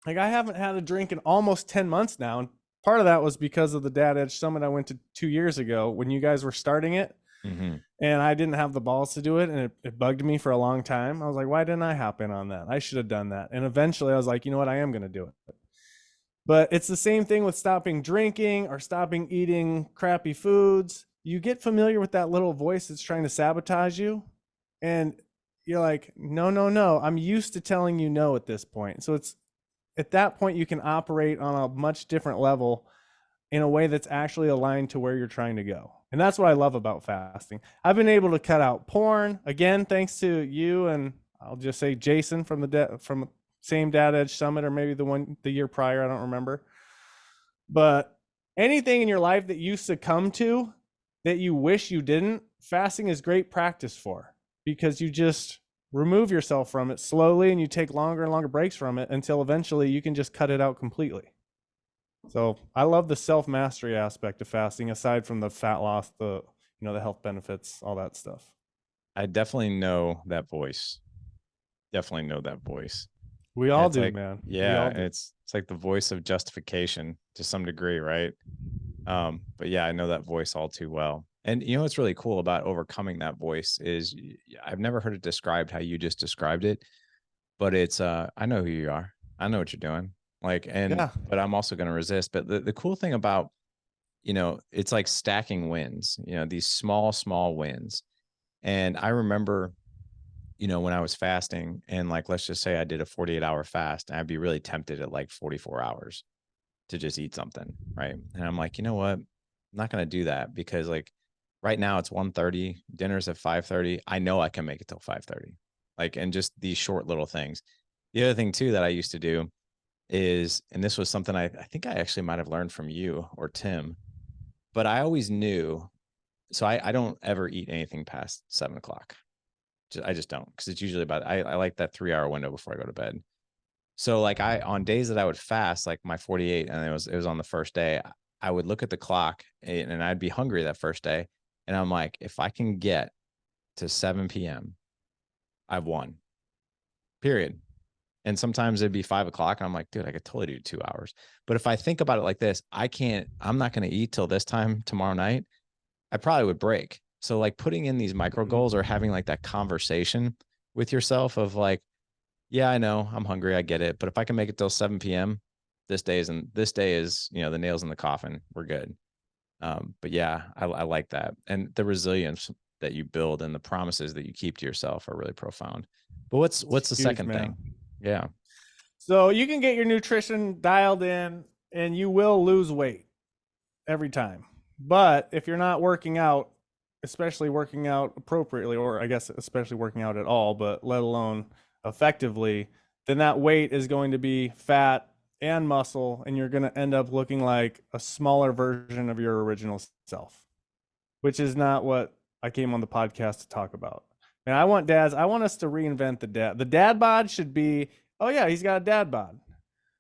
like I haven't had a drink in almost 10 months now. And part of that was because of the Dad Edge Summit I went to 2 years ago when you guys were starting it. Mm-hmm. And I didn't have the balls to do it. And it bugged me for a long time. I was like, why didn't I hop in on that? I should have done that. And eventually I was like, you know what? I am going to do it. But it's the same thing with stopping drinking or stopping eating crappy foods. You get familiar with that little voice that's trying to sabotage you. And you're like, no, no, no. I'm used to telling you no at this point. So it's at that point, you can operate on a much different level in a way that's actually aligned to where you're trying to go. And that's what I love about fasting. I've been able to cut out porn, again, thanks to you and I'll just say Jason from the same Dad Edge Summit, or maybe the year prior, I don't remember. But anything in your life that you succumb to that you wish you didn't, fasting is great practice for, because you just remove yourself from it slowly and you take longer and longer breaks from it until eventually you can just cut it out completely. So I love the self-mastery aspect of fasting, aside from the fat loss, the health benefits, all that stuff. I definitely know that voice. Definitely know that voice. We all do, like, man. Yeah, it's like the voice of justification to some degree, right? But yeah, I know that voice all too well. And what's really cool about overcoming that voice is I've never heard it described how you just described it, but it's I know who you are. I know what you're doing. But I'm also going to resist. But the cool thing about, it's like stacking wins, these small wins. And I remember, when I was fasting and like, let's just say I did a 48-hour fast, and I'd be really tempted at like 44 hours to just eat something. Right. And I'm like, you know what? I'm not going to do that, because like right now it's 1:30, dinner's at 5:30. I know I can make it till 5:30. Like, and just these short little things. The other thing too that I used to do is, and this was something I think I actually might have learned from you or Tim, but I always knew. So I don't ever eat anything past 7 o'clock. I just don't, because it's usually about, I like that 3-hour window before I go to bed. So like on days that I would fast, like my 48, and it was on the first day, I would look at the clock and I'd be hungry that first day. And I'm like, if I can get to 7 p.m., I've won, period. And sometimes it'd be 5 o'clock and I'm like, dude, I could totally do 2 hours. But if I think about it like this, I'm not going to eat till this time tomorrow night, I probably would break. So like putting in these micro goals, or having like that conversation with yourself of like, yeah, I know I'm hungry, I get it, but if I can make it till 7 p.m., this day is, the nails in the coffin, we're good. But yeah, I like that. And the resilience that you build and the promises that you keep to yourself are really profound. But what's the second thing? Yeah. So you can get your nutrition dialed in and you will lose weight every time. But if you're not working out, especially working out appropriately, or I guess especially working out at all, but let alone effectively, then that weight is going to be fat and muscle, and you're going to end up looking like a smaller version of your original self, which is not what I came on the podcast to talk about. And I want us to reinvent the dad. The dad bod should be, oh yeah, he's got a dad bod.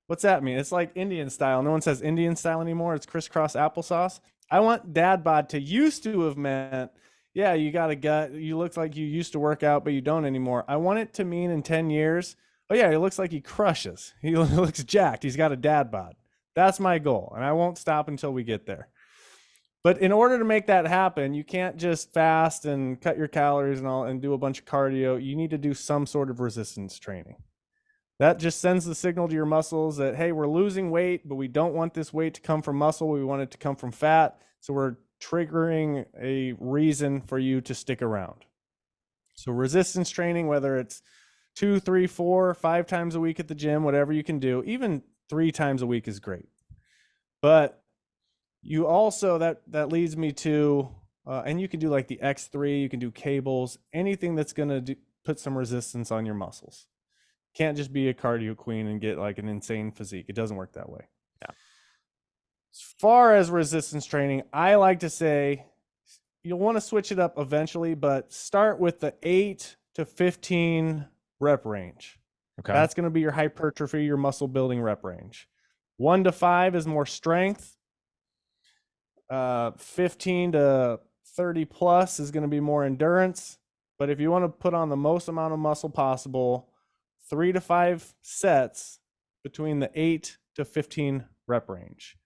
What's that mean? It's like Indian style. No one says Indian style anymore. It's crisscross applesauce. I want dad bod to used to have meant, yeah, you got a gut. You look like you used to work out, but you don't anymore. I want it to mean in 10 years, oh yeah, he looks like he crushes. He looks jacked. He's got a dad bod. That's my goal. And I won't stop until we get there. But in order to make that happen, you can't just fast and cut your calories and do a bunch of cardio. You need to do some sort of resistance training. That just sends the signal to your muscles that, hey, we're losing weight, but we don't want this weight to come from muscle. We want it to come from fat. So we're triggering a reason for you to stick around. So resistance training, whether it's 2, 3, 4, 5 times a week at the gym, whatever you can do, even 3 times a week is great. But you also, that leads me to, and you can do like the X3, you can do cables, anything that's going to put some resistance on your muscles. Can't just be a cardio queen and get like an insane physique. It doesn't work that way. Yeah. As far as resistance training, I like to say you'll want to switch it up eventually, but start with the 8 to 15 rep range. Okay. That's going to be your hypertrophy, your muscle building rep range. 1 to 5 is more strength. 15 to 30 plus is going to be more endurance. But if you want to put on the most amount of muscle possible, 3 to 5 sets between the 8 to 15 rep range.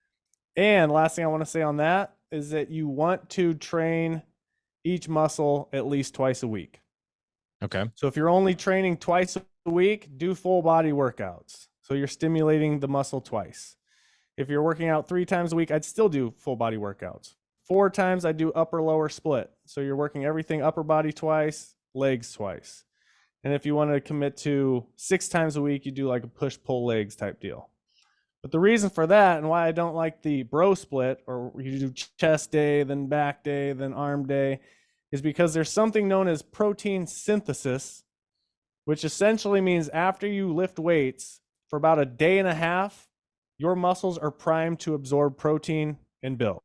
And last thing I want to say on that is that you want to train each muscle at least twice a week. Okay. So if you're only training twice a week, do full body workouts. So you're stimulating the muscle twice. If you're working out 3 times a week, I'd still do full body workouts. 4 times, I do upper lower split. So you're working everything upper body twice, legs twice. And if you want to commit to 6 times a week, you do like a push pull legs type deal. But the reason for that and why I don't like the bro split, or you do chest day, then back day, then arm day, is because there's something known as protein synthesis, which essentially means after you lift weights for about a day and a half, your muscles are primed to absorb protein and build.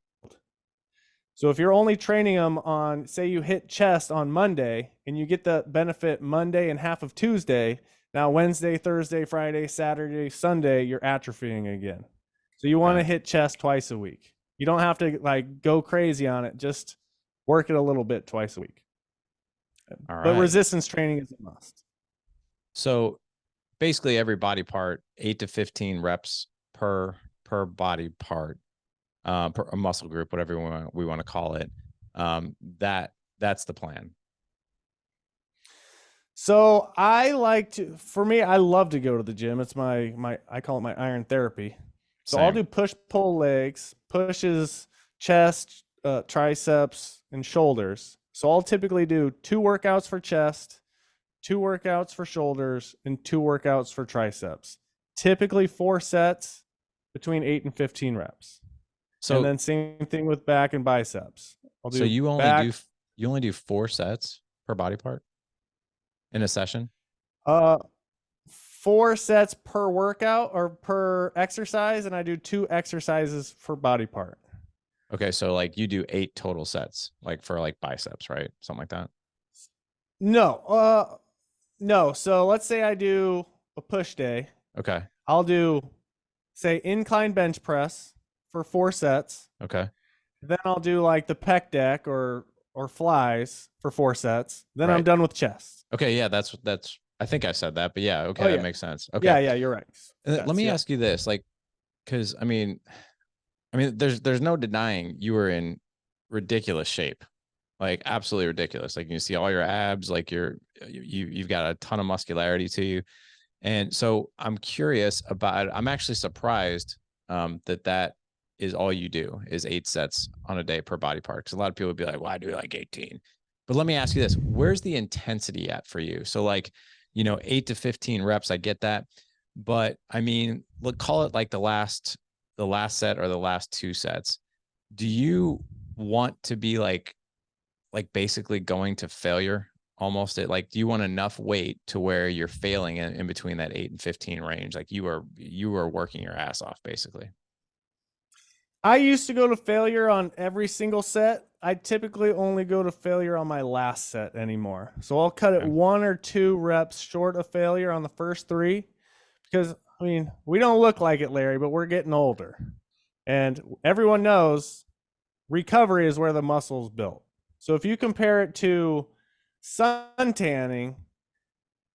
So if you're only training them on, say you hit chest on Monday and you get the benefit Monday and half of Tuesday, now Wednesday, Thursday, Friday, Saturday, Sunday, you're atrophying again. So you want to hit chest twice a week. You don't have to like go crazy on it. Just work it a little bit twice a week. All right. But resistance training is a must. So basically every body part, 8 to 15 reps per body part, per a muscle group, whatever we want to call it. That's the plan. So I like to, for me, I love to go to the gym. It's my I call it my iron therapy. So I'll do push pull legs, pushes, chest, triceps, and shoulders. So I'll typically do 2 workouts for chest, 2 workouts for shoulders, and 2 workouts for triceps. Typically 4 sets between 8 and 15 reps. So, and then same thing with back and biceps. So you only do 4 sets per body part in a session? 4 sets per workout or per exercise, and I do 2 exercises for body part. Okay, so like you do 8 total sets, like for like biceps, right? Something like that. No, no. So let's say I do a push day. Okay. I'll do, say, incline bench press for 4 sets. Okay. Then I'll do like the pec deck or flies for 4 sets. Then I'm done with chest. Okay, yeah, that's I think I said that, but yeah, okay, that makes sense. Okay. Yeah, you're right. Let me ask you this, like, because I mean, there's no denying you were in ridiculous shape, like absolutely ridiculous. Like you see all your abs, like you've got a ton of muscularity to you, and so I'm curious about. I'm actually surprised that is all you do is 8 sets on a day per body part. Because a lot of people would be like, well, I do like 18. But let me ask you this: where's the intensity at for you? So like, 8 to 15 reps, I get that, but I mean, call it like the last set or the last 2 sets. Do you want to be like basically going to failure almost? Do you want enough weight to where you're failing in between that 8 and 15 range? Like you are working your ass off basically. I used to go to failure on every single set. I typically only go to failure on my last set anymore. So I'll cut it 1 or 2 reps short of failure on the first 3, because I mean, we don't look like it, Larry, but we're getting older. And everyone knows recovery is where the muscle's built. So if you compare it to sun tanning,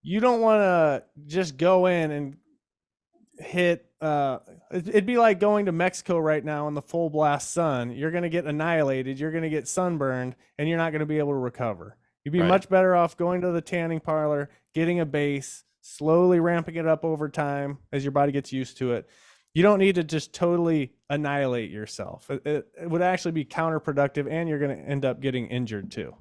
you don't want to just go in and hit it'd be like going to Mexico right now in the full blast sun. You're going to get annihilated, you're going to get sunburned, and you're not going to be able to recover. You'd be much better off going to the tanning parlor, getting a base, slowly ramping it up over time as your body gets used to it. You don't need to just totally annihilate yourself. It would actually be counterproductive, and you're going to end up getting injured too.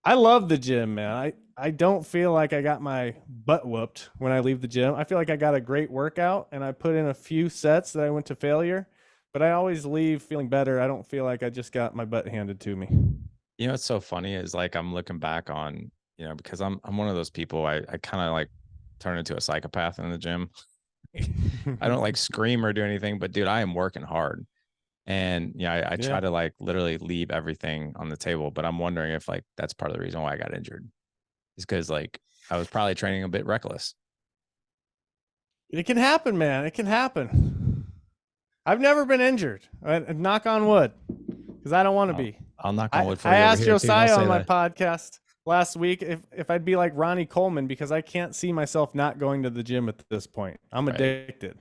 I love the gym, man. I don't feel like I got my butt whooped when I leave the gym. I feel like I got a great workout and I put in a few sets that I went to failure, but I always leave feeling better. I don't feel like I just got my butt handed to me. What's so funny is like I'm looking back on, because I'm one of those people, I kind of like turn into a psychopath in the gym. I don't like scream or do anything, but dude, I am working hard. And I try to like literally leave everything on the table, but I'm wondering if like that's part of the reason why I got injured. Is because like I was probably training a bit reckless. It can happen, man. It can happen. I've never been injured. Knock on wood, because I don't want to I'll, be. I'll knock on I, wood for I you over asked here too. Don't Josiah on say my that. podcast last week if I'd be like Ronnie Coleman, because I can't see myself not going to the gym at this point. I'm Right. addicted.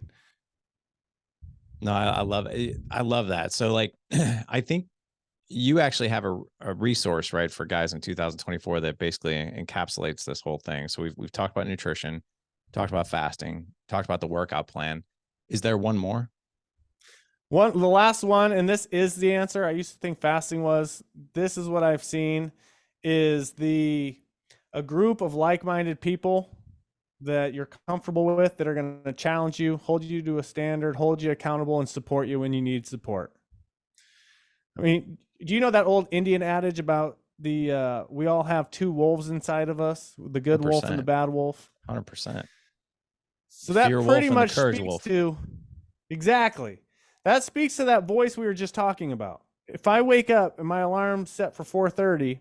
No, I love it. I love that. So like, I think you actually have a resource, right, for guys in 2024 that basically encapsulates this whole thing. So we've talked about nutrition, talked about fasting, talked about the workout plan. Is there one more? The last one, and this is the answer. I used to think fasting was. This is what I've seen is a group of like-minded people that you're comfortable with that are going to challenge you, hold you to a standard, hold you accountable, and support you when you need support. I mean, do you know that old Indian adage about we all have two wolves inside of us, the good wolf and the 100%. bad wolf? 100%. So The that fear pretty wolf and the much courage speaks wolf. to exactly. That speaks to that voice we were just talking about. If I wake up and my alarm's set for 4:30,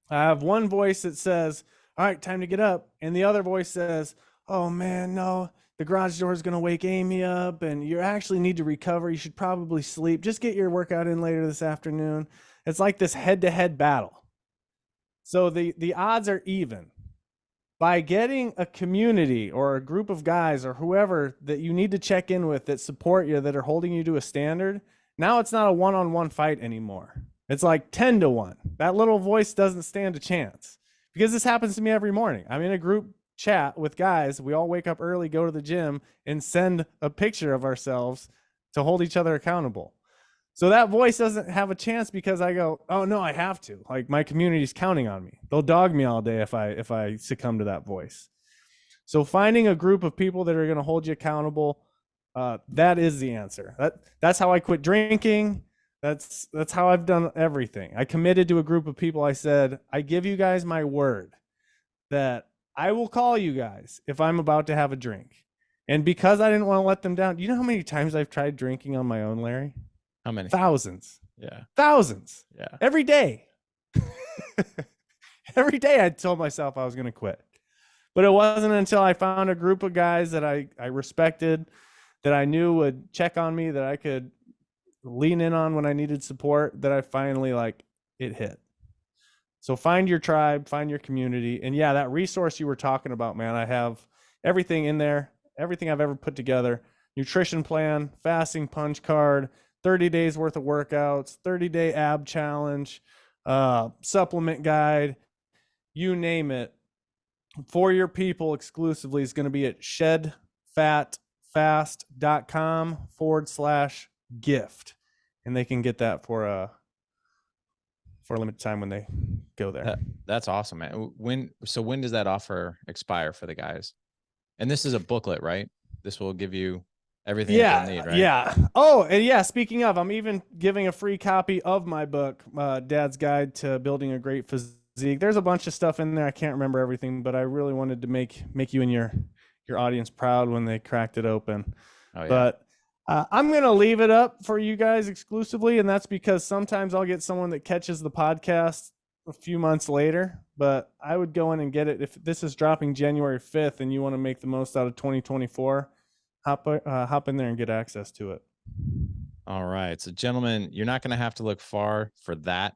I have one voice that says, "All right, time to get up," and the other voice says, "Oh man, no, the garage door is going to wake Amy up, and you actually need to recover. You should probably sleep. Just get your workout in later this afternoon." It's like this head-to-head battle. So the odds are even. By getting a community or a group of guys or whoever that you need to check in with that support you, that are holding you to a standard, now it's not a one-on-one fight anymore. It's like 10 to 1. That little voice doesn't stand a chance, because this happens to me every morning. I'm in a group chat with guys. We all wake up early, go to the gym, and send a picture of ourselves to hold each other accountable. So that voice doesn't have a chance, because I go, "Oh no, I have to. Like, my community's counting on me. They'll dog me all day if I succumb to that voice." So finding a group of people that are going to hold you accountable, that is the answer. That's how I quit drinking. That's how I've done everything. I committed to a group of people. I said, "I give you guys my word that I will call you guys if I'm about to have a drink." And because I didn't want to let them down, you know how many times I've tried drinking on my own, Larry? How many? Thousands. Yeah. Thousands. Yeah. Every day. Every day I told myself I was going to quit. But it wasn't until I found a group of guys that I respected, that I knew would check on me, that I could lean in on when I needed support, that I finally, like, it hit. So find your tribe, find your community. And yeah, that resource you were talking about, man, I have everything in there, everything I've ever put together: nutrition plan, fasting punch card, 30 days worth of workouts, 30-day ab challenge, supplement guide, you name it. For your people exclusively is going to be at shedfatfast.com/gift. And they can get that for a limited time when they go there. That's awesome, man. When does that offer expire for the guys? And this is a booklet, right? This will give you everything that they'll need, right? Yeah. Oh, and yeah, speaking of, I'm even giving a free copy of my book, Dad's Guide to Building a Great Physique. There's a bunch of stuff in there. I can't remember everything, but I really wanted to make you and your audience proud when they cracked it open. Oh yeah. But I'm going to leave it up for you guys exclusively, and that's because sometimes I'll get someone that catches the podcast a few months later, but I would go in and get it. If this is dropping January 5th and you want to make the most out of 2024, hop in there and get access to it. All right. So gentlemen, you're not going to have to look far for that.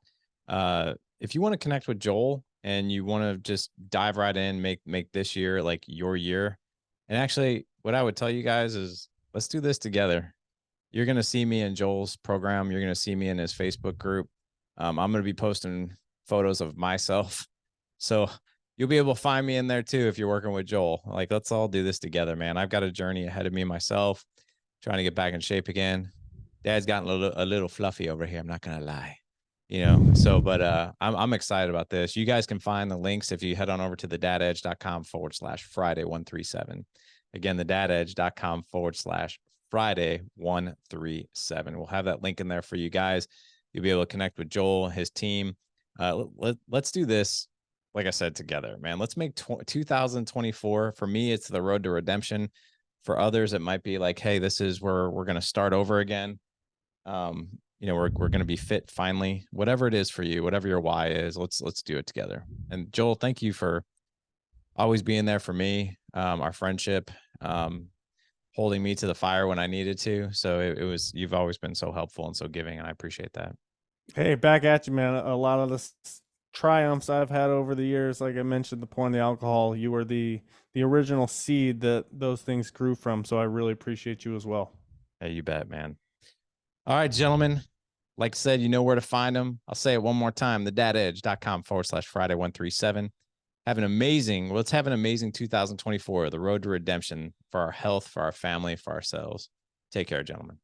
If you want to connect with Joel and you want to just dive right in, make this year like your year. And actually, what I would tell you guys is, let's do this together. You're going to see me in Joel's program. You're going to see me in his Facebook group. I'm going to be posting photos of myself. So you'll be able to find me in there too if you're working with Joel. Like, let's all do this together, man. I've got a journey ahead of me myself, trying to get back in shape again. Dad's gotten a little fluffy over here. I'm not going to lie, so, but I'm excited about this. You guys can find the links if you head on over to thedadedge.com/Friday137. Again, thedadedge.com/Friday137. We'll have that link in there for you guys. You'll be able to connect with Joel, his team. Let's do this, like I said, together, man. Let's make 2024. For me, it's the road to redemption. For others, it might be like, hey, this is where we're going to start over again. We're going to be fit finally. Whatever it is for you, whatever your why is, let's do it together. And Joel, thank you for always being there for me, our friendship. holding me to the fire when I needed to. So it was, you've always been so helpful and so giving, and I appreciate that. Hey, back at you, man. A lot of the triumphs I've had over the years, like I mentioned, the pouring the alcohol, you were the original seed that those things grew from. So I really appreciate you as well. Hey, you bet, man. All right, gentlemen. Like I said, you know where to find them. I'll say it one more time, thedadedge.com/Friday137. Have an amazing, let's have an amazing 2024, the road to redemption for our health, for our family, for ourselves. Take care, gentlemen.